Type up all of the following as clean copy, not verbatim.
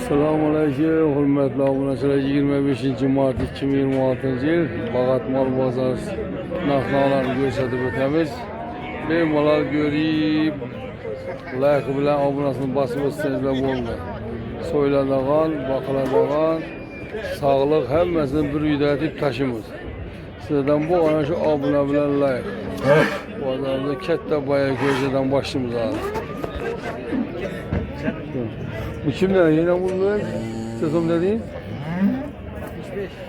Selamünaleyküm, hürmetli abunəçilər. 25 Mart 2026 yıl Bağat Mal Bazar narxlarını göstərib ötəmiz. Bemallar görüb, like bilen abunəsini basıb ötsənizlər olmuyor. Soyladağan, bakıladağan, sağlıq həmməsini bir yüdətib taşımız. Sizdən bu ana şu abunə bilen like. Bazarda kətdə bayağı gözədən başımız alır. Bu kimler? Yine bunlar sezon dediğin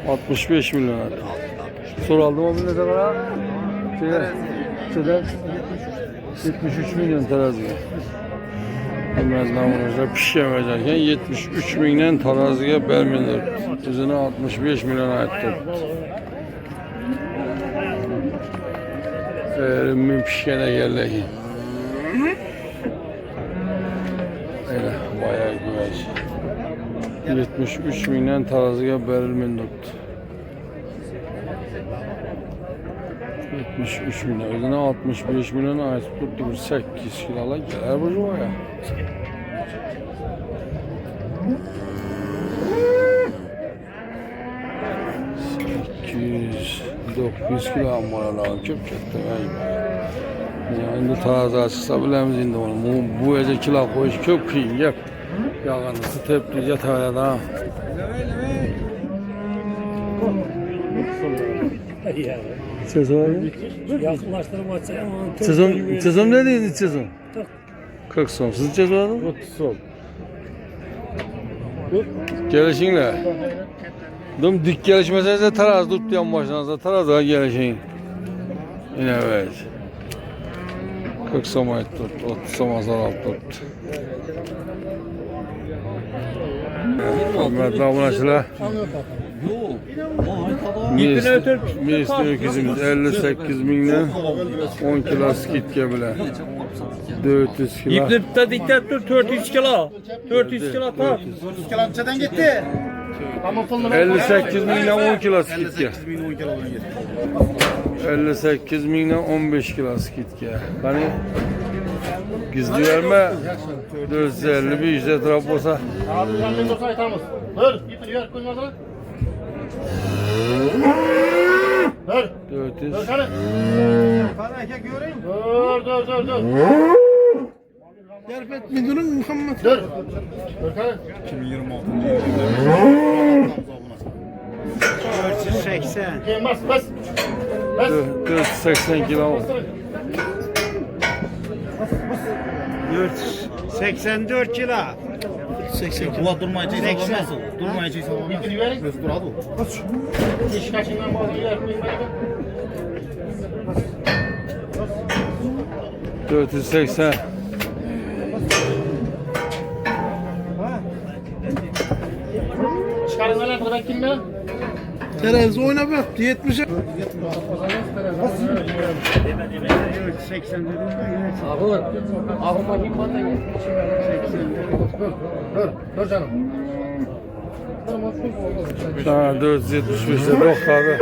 65 milyon. Soraldım o millete kadar. Şeyden 73 milyon teraziye. Bilmez namınızda pişemeyecekken 73 milyon teraziye belmilir. Üzerine 65 milyon aitti. Eğerimin pişkene geldi. Öyle bayağı güzel. 73 milyon teraziye verilmen tuttu. 73 milyon. Özüne 65 milyon ait tuttu. 8 kilolar gelir bu cuvaya. 900 kilo ammalar lazım. Çok kötü. Yani taze açsa bilemiz indi onu. Bu ece kilo koyuş çok kıyın yap. Yağınızı tepki yatağına da. Sezon? Sezon ne dedin sezon? 40 son. Siz sezon? 30 son. Gelişinle. Dım dik gelişmesenize taraz tut yan başınızda tarazda gelişin. Yine evet. 40 somay tut, 30 somay zarar tut. Hürmetli abunəçilər. Misli öküzümüz 58 mindən 10 kilo skitke bile. 400 kilo. İpni de dikkat dur 400 kilo. 400 kilo tak. 400 kilo neçeden gitti? 58 mindən 10 kilo skitke. 58 mindən 15 kilo skitke. Hani gizli verme 450 bir yüzde trap olsa. Abi ben olsa aytamız. Dur, git yer koymasana. Dur. 400. Dur hadi. Hadi göreyim. Dur. Yarfet müdürüm Muhammed. Dur. Dur hadi. 2026. 480. Bas bas. Bas. 480 kilo. 84 kilo. 80 kilo. Ulan durmayacak olmaz o. Durmayacak olmaz. İpini verin. Dur hadi. İş kaçından bazı yer koymayın. 480. Çıkarın lan buradan kim be? Terazi oyna bak 70'e. 80 dedim. Ağır. Ağır bakayım bana gel. Dur canım. Ha 475'e doktadı.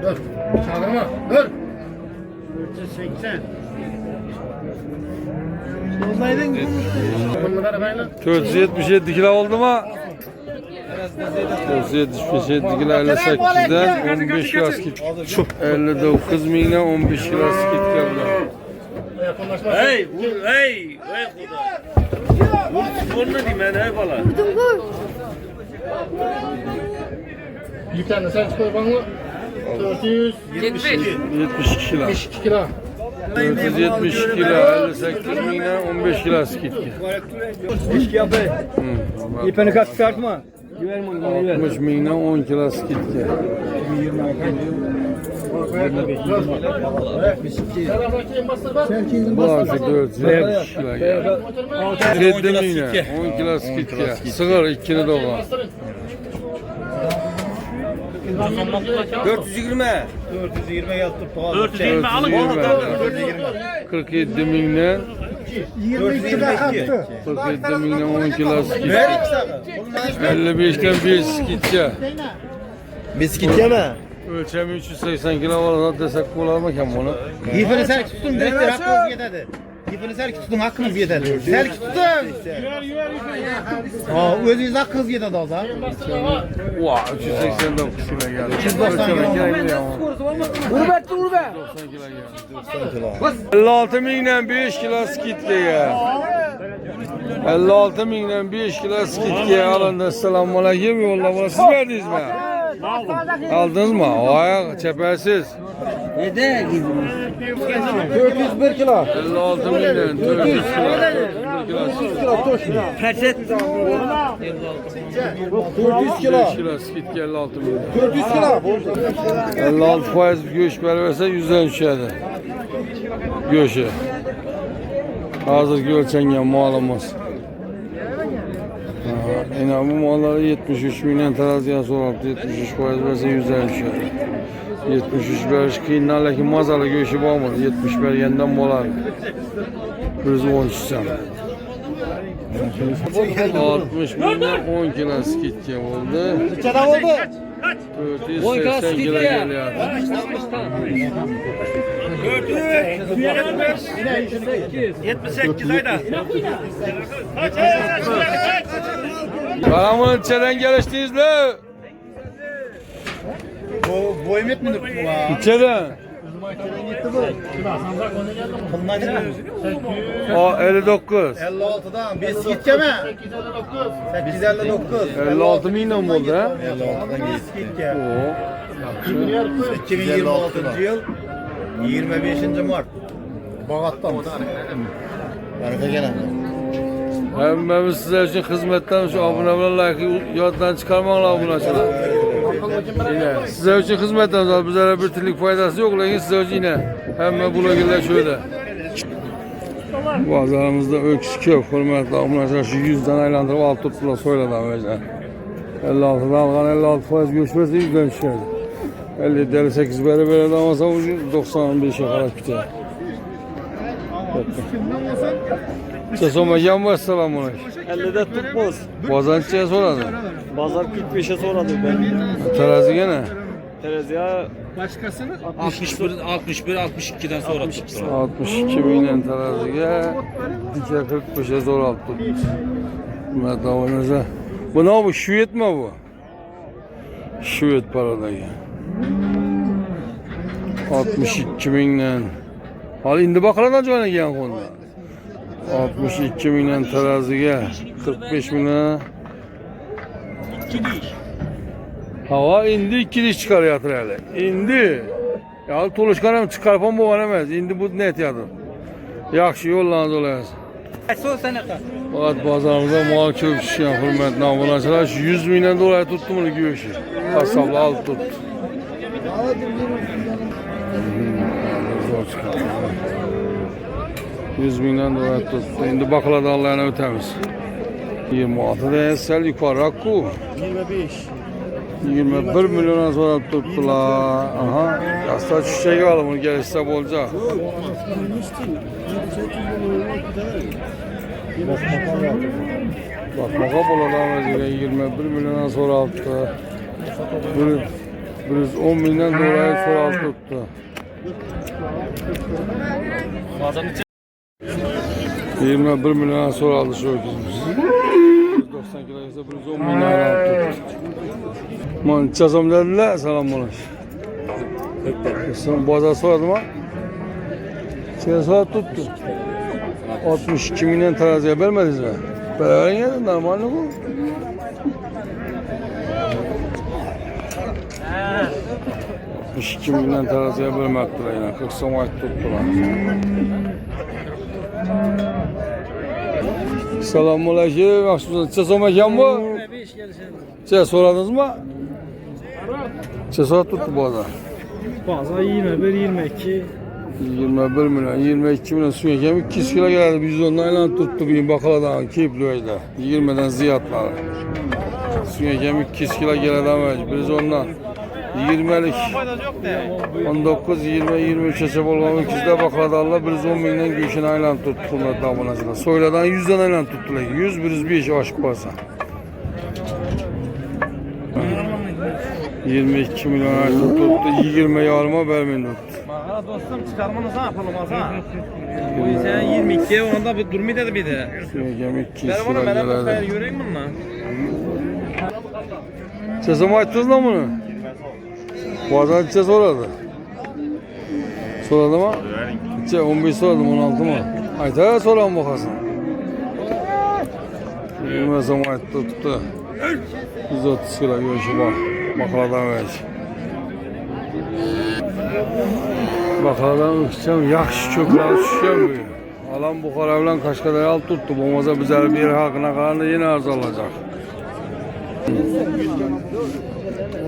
Dur. Çağırma. Dur. 480. Olsaydın Bunları efendim. 477 kilo oldu mu? 477 kilo 58'den 15 kilo skit. 59 miline 15 kilo skit geldi. Hey, hey kuda. Vur ne diyeyim ben hey falan. Bir tane sen çıkar bana. 72 kilo. 472 kilo. 470 kilo 58 miline 15 kilo skit. Eşki yapayım. İpini kaç çıkartma. 60 miline 10 kilo skit. Bu artık 470 kilo geldi. 7 miline 10 kilo skit. Sığır 2'ni de var. 420. 420 yaptım. 420 alın oğlum. 47 miline 22 de attı. 47 miline 10 kilo skit. 55'ten bir skitçe. Biskit yeme. Ölçemi 380 kilo var desek bulamam bunu. İpini sen tutun. Direkt hakkınız yeterdi. Hepiniz her iki tutun hakkınız yeter. Her iki tutun. Aa, özünüz hakkınız yeter daha da. Vah 389 kilo geldi. 390 kilo. 56 mindən 5 kilo skitliyə. 56 mindən 5 kilo skitliyə alındı. Selamun aleyküm yollama. Siz verdiniz mi? Aldınız mı? O ayak çepersiz. 401 kilo. 56 mindən 400 kilo. 400 kilo. 400 kilo. 5 kilo skitliyə 56 mindən. 400 kilo. 56% göç verərsə 100'dən düşədi. Göçü. Hazır gölçengen malımız. Yine bu malları 73 milyon teraziye soruldu. 73% verse 100'den düşədi. 73 veriş kıyından lakin mazalı göçü bağımız. 70 vergenden bolar. 113 sen. 60 milyon 10 kilo skitke oldu. Kaçada oldu? 480 kilo geliyor. 78 ayda. Karamın içeriden geliştiniz mi? Boyum yetmedi bu la. İçeriden. O 59. 56'dan biz gitke mi? 859. 56 milyon mu oldu ha? 56'dan gitke. Oo. 2026 yıl 25. Mart. Bağat'tan. Baraka gene. Hem sizler için hizmetten şu abone olurlar yoddan çıkarmakla buna açılır. Yine sizler için hizmetten var. Bize bir türlük faydası yok lakin sizler için yine hem bulagirler şöyle. Pazarımızda öküz köp hürmetli abone şu 100'den aylandırıp alt tuttular soyladan böyle. 56'dan algan 56% göçmesi 100'den düşerdi. 50 58 böyle damasa ucu 95'e kadar biter. Çesoma yanma selamun aleyküm. 50'de tutmaz. Bazançıya soradı. Bazar 45'e soradı ben. Terazi gene. Tereziye 61 62'den sonra tuttu. 62 binle teraziye. Dike 45'e zor alt tut. Metavanıza. Bu ne bu? Şüyet mi bu? Şüyet paradayı. 62 binle. Hal indi bakıradan joyuna gelən konuda. 62 milyon teraziye, 45 milyon. Hava indi 2 diş çıkar yatır hele. İndi. Ya toluşkanım çıkarpan bu var emez. İndi bu net yatır. Yaxşı yollarınız olayasın. Fakat pazarımızda mal köp şişen hürmetli abonacılar 100 milyon dolar tuttu bunu göğüşü. Kasabla al tut. Zor çıkar. 100 milyon dolar tuttu. Şimdi bakıla dallarına ötemiz. 26 değensel yukarı akku. 21 milyona sonra tuttular. Aha. Yasta çiçeği alın bunu gelirse olacak. Bak maka boladan 21 milyona sonra alttı. 110 milyon dolar sonra alttı tuttu. 21 milyon sonra aldı şu öküzümüz. 90 kilo ise 110 milyon aldı. Man çazam dediler selam bana. Sen baza soradım ha. Sen sonra tuttu. 62 milyon teraziye vermediniz mi? Beraber yedin normal mi bu? milyon teraziye bölmektir yine. 40 somayt tuttular. Selamun aleyküm. Çe somayken bu? Çe soradınız mı? Çe sorat tuttu bu arada. Bazen 21, 22. 21 milyon, 22 milyon suya kemik 200 kilo geldi. Biz onlarla tuttu bir bakaladan Keyifli'yle. 20'den ziyatlar. Suya kemik 200 kilo geldi. Biz ondan 20'lik 19, 20, 23 yaşa olmamı ikizde bakaladanla 110 milyon göçün aylan tuttular damınacılar. Soyladan 100'den aylan tuttular. 100, 105 aşk varsa. 22 milyon aylan tuttu. 20 yarıma vermeyin tuttu. Dostum çıkarmanıza yapalım ha. Bu sen 22 onda bir durmuyor dedi bir de. Süreceğim 200 Ben lira bana ben geledi. göreyim bununla. Çesem açtınız lan bunu? Bazen çes oradı. Soradı mı? 15 soradım 16 mı? Ayta soran bakasın. Bilmezsem aytta tuttu. 130 kilo görüşü bak. Bakala'dan verir. Bakala'dan uçacağım. Yaxşı kökler uçacağım. Alan bu karablan Kaşkadar al tuttu. Boğmaza bize bir hakkına kalan da yine arz alacak.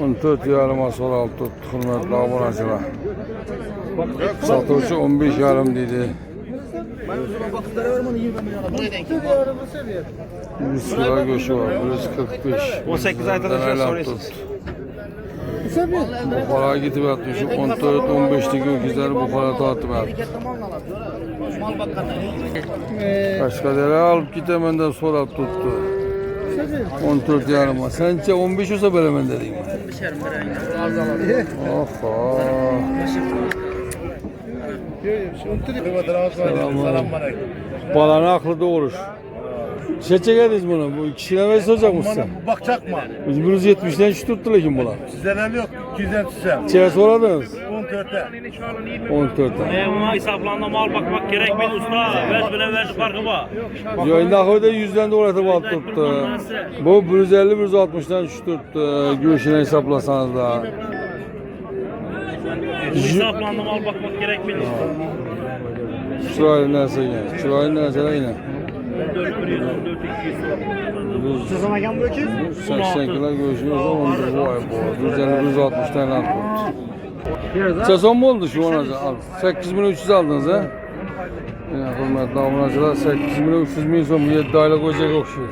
14 yarıma sonra al tuttu. Hürmetli abonacılar. Satıcı 15 yarım dedi. 100 lira göçü var. 145. 18 ayda da şöyle soruyorsunuz. Bu para gidip yatmışım. 14-15'lik öküzleri bu para dağıtıp yatmış. Kaşkader'e alıp git hemen de sonra tuttu. 14 yarıma. Sence 15 olsa ben hemen dedim. Oha. Selamünaleyküm. Balanın aklı doğurur. Şey çekeriz bunu. Bu kişine ne soracak mısın? Bakacak mı? Biz 170'den şu tuttular kim buna? Sizden yok. 200'den tutacağım. Şeye soradınız. 14'te. 14'ten. Ona hesaplandı mal bakmak gerekmedi usta. Ver bile verdi farkı var. Yo indi akıda 100'den de orada bal tuttu. Bu 150-160'dan şu tuttu. Göğüşüne hesaplasanız da. Hesaplandı mal bakmak gerekmedi usta. Şurayı neyse yine. Şurayı neyse yine. 80 kilo göğüşünüz olmadı bu ay bu. 150-160'dan al tuttu. Sezon mu oldu şu an acaba? 8300 aldınız ha? Yine hürmetli abonacılar 8300 bin son 7 aylık ocak okşuyor.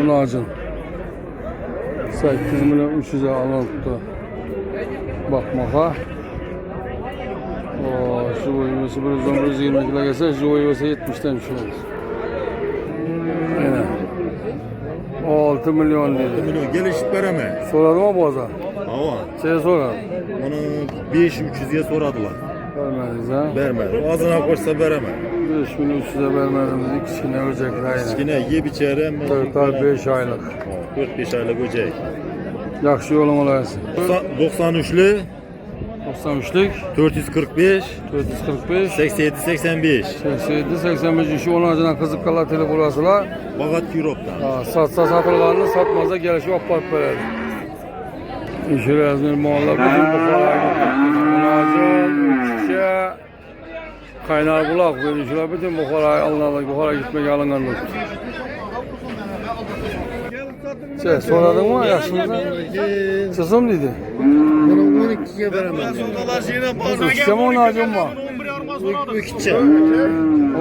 Bunu acın. 8.300'e alıntı. Bakmaka. Şu boyumuz 120 kilo gelse şu boyumuz 70'ten şu olur. Yine. 6 milyon dedi. Gelişip vereme. Soradı mı boğaza? Hava. Şeye soradı. Onu 5.300'ye soradılar. Vermediniz ha? Vermedi. Ağzına koşsa vereme. 5300'e vermedim dedik. İçine ölecekler yine. Yine ye biçere mi? Tırtar 5 aylık. 45 aylık öcek. Yaxşı yolum olayasın. 93'lü 93'lük 445 445 87 85. 87 85 işi onun acına kızıp kala tele burasılar. Bagat Europ'tan. Satsa satılganını satmazsa gelişi opat verir. İşi rezmir muğallar bizim bu paraya gittik. Münacın, üççe, kaynar bulak verişler bütün bu parayı alınarlar. Bu paraya gitmek alıngan tuttu. Soradın mı yaşınıza? Sızım dedi. Bunu 12'ye veremem. Üççe mi onu acın mı? 3'e.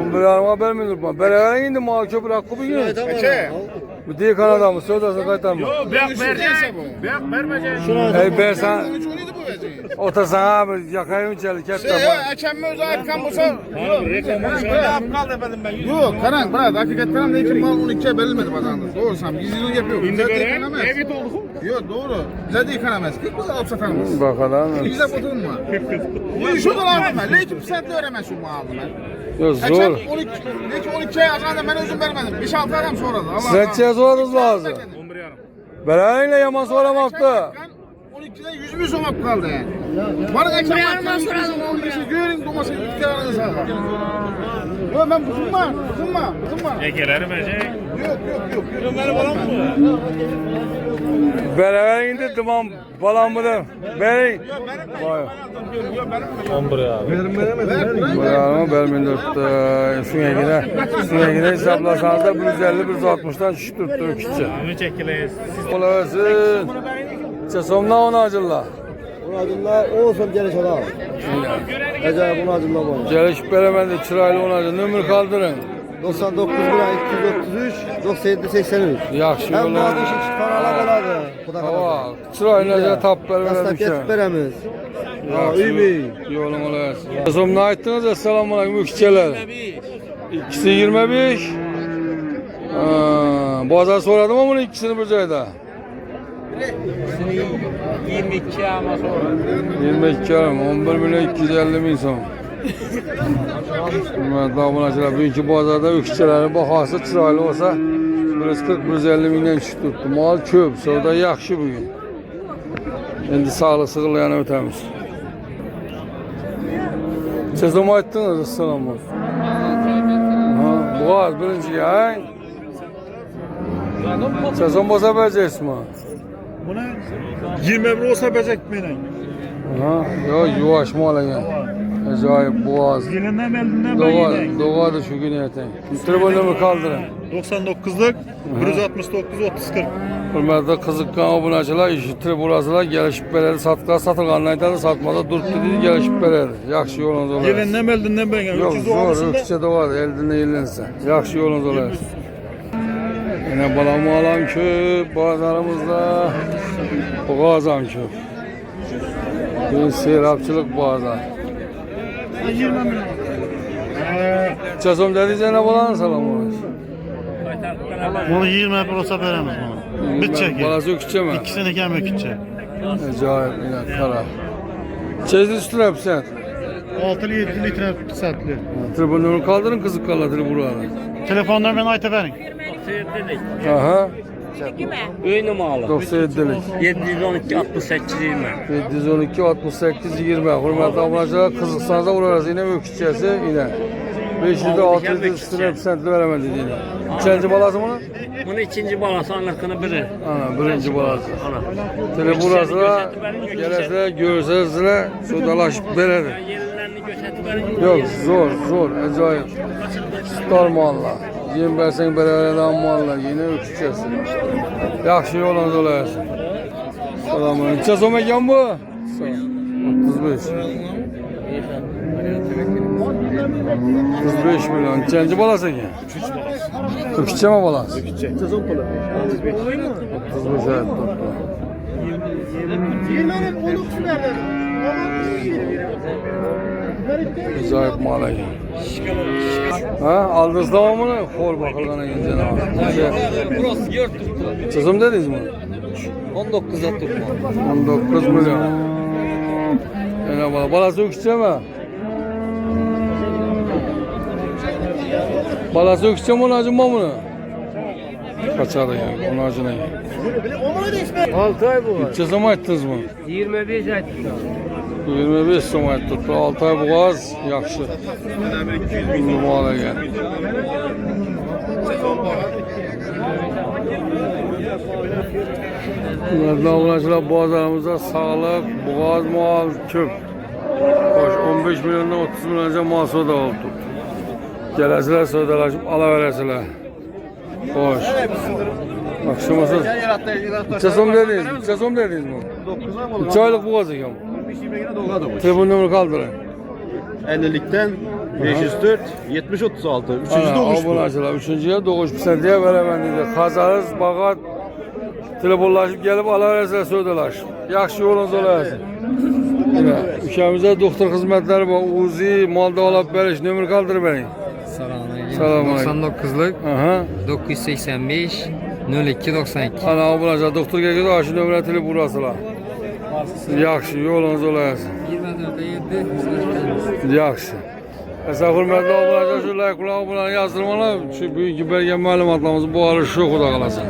11 arama vermiyor mu? Beraber indi mal köpür hakkı bir gün. Bu değil Kanada mı? Söylesene kaytarma. Bek verecek. Bek vermeyecek. Hey bersen. Otursan abi yakayım içeri kette var. Açamma uzak kamusa. Yok, karan bırak. Hakikaten de için mal 12'ye verilmedi pazarda. Doğru sam. Gizlilik yapıyor. Bize de yıkanamaz. Evet oldu. Yok doğru. Bize de yıkanamaz. Git bize alıp satamaz. Bakalım. Bize oturma. Şuradan aldım ben. Lekim sen de öğrenmez şu malını. Yok Geçen zor. 12'ye azanda ben özüm vermedim. 5-6 adam sonra da. Sizce sorunuz lazım. Beraberle yaman soramaktı. 12'de 100 bin somak kaldı yani. Bana geçen baktan soralım. 15'e görün doması ilk kararını sağ. Yok ben buzum var. Ekeleri verecek. Yok. Beraber indi tamam balan mıdır? Bey. Vay. 11 abi. Bayağı vermeyin dörtte. Şuna yine hesaplasanız da 150-160'dan şiş tuttu ökütçe. Bunu çekileyiz. Ola versin. Çesomla onu acılla. Bunu acımla olsun geliş adam. Acayip bunu acımla bu. Geliş beremendi çıraylı onu acılla. Nömür kaldırın. 99 lira 233 97 83. Yaxşı Hem bu yola. adı işi çıkarala boladı. Bu da Hava. Çıraylı acılla tap vermedim Kastak ki. geçip veremiz. Ya iyi mi? Yolun ola versin. Çesomla ayttınız ya selamun aleyküm ökütçeler. İkisi 25. Bazar soradım ama bunu ikisini bir cayda. 22 ama sonra. 22 yarım, 11 milyon 250 bin son. Hürmetli abunacılar, bugünkü bazarda öküzçələrin baxası çıraylı olsa 140-150 mindən çıxdı. Mal köp, sonra yaxşı bugün. İndi sağlıq sığırlayana ötəmiz. Sezon aytdınız, ıssalam olsun. Boğaz birinci yayın. Sezon boza bəcəksin mi? Buna 21 olsa becek benim. Yok, yuvaş mala gel. Acayip boğaz. Gelinden elinden ben yine. Doğadı şu gün yeten. Tribünümü kaldırın. 99'luk 169 30 40. Hürmetli kızıkkan abunacılar, işittirib burasılar, gelişip belədi, satqlar satılğanlardan da satmada durdu dedi, gelişip belədi. Yaxşı yolunuz olar. Gelinden elinden ben yani. Yok, 300 zor, olmasında. ökçe de var, eldinden elinsə. Yaxşı yolunuz olar. Yine balamı alan köp, bazarımızda boğazam köp. Bir seyrapçılık boğazam. 20 milyon. Çözüm dediyse ne balanın salam olur? Bunu 21 olsa veremez bunu. Bitecek ya. Balası ökçe mi? İkisini gelmek bitecek. Acayip yine kara. Çeyizli üstüne hep sen. 6 litre satılıyor. Tribününü kaldırın kızık kallatır buraları. Telefondan ben ayta verin. Aha. Öyle malı. 97'lik. 712 68 20. 712 68 20. Hürmetli abunacılar kızıksanıza vurarız. Yine ökçesi yine. 500'de 600'de üstüne hep sentli veremedi yine. İkinci balası mı? Bunun ikinci balası anakını biri. Ana birinci balası. Ana. Tele burası da gelesine görsezle sodalaşıp verir. Yerlerini gösterdi benim. Yok zor acayip. Star malla. Yem versen beraberden malla yine ökçesi. Yaxşı yolunuz olayasın. Salamın. İçe son mekan bu? 35. 35 milyon. İkinci balası ki? Ökçe mi balası? Ökçe. 35 evet tuttu. Acayip mala ki. Ha aldınız tamamını? Kol bakılgana gelince ne var? Burası yurt tuttu. Çözüm dediniz mi? 19'a tutma. 19 milyon. Yine bala. Balası ökçe mi? Balası ökçe mi onu acınma mı? Kaçarı yani onu acına yani. 6 ay bu. İçe zaman ettiniz mi? 25 ay. 25 zaman ettik. 6 ay boğaz yaxşı. Numara gel. Bunlardan boğazlarımızda sağlık, boğaz mal, köp. Hoş 15 milyondan 30 milyonca mal soda oldu. Geləsilər sodalaşıp ala verəsilər. Hoş. Akşamasız. Çesom dediniz, çesom dediniz mi? 3 aylık boğaz ekan. Telefon nömrə kaldırın. 50'likten 504 70 36. Üçüncü doğuş bu. Abunacılar, üçüncüye doğuş pisəndiyə verəmən dedi. Xazarız, bağat, telefonlaşıp gelip ala verəsilər sodalaşıp. Yaxşı yolunuz olayasın. Ülkemizde doktor hizmetleri var. Uzi, malda olab beriş. Nömrə kaldır beni. Selamünaleyküm. 99'lık Aha. 985 02 92. Ana abunacılar, doktor gelgədə aşı nömrə tili burasılar. Yaxşı, yolunuz olayasın. 24 Yaxşı. Əsas hürmətli abunacılar, şu like, abunacılar yazdırmalar. Şu büyük belge məlumatlarımızı bu arı şokuda qalasın.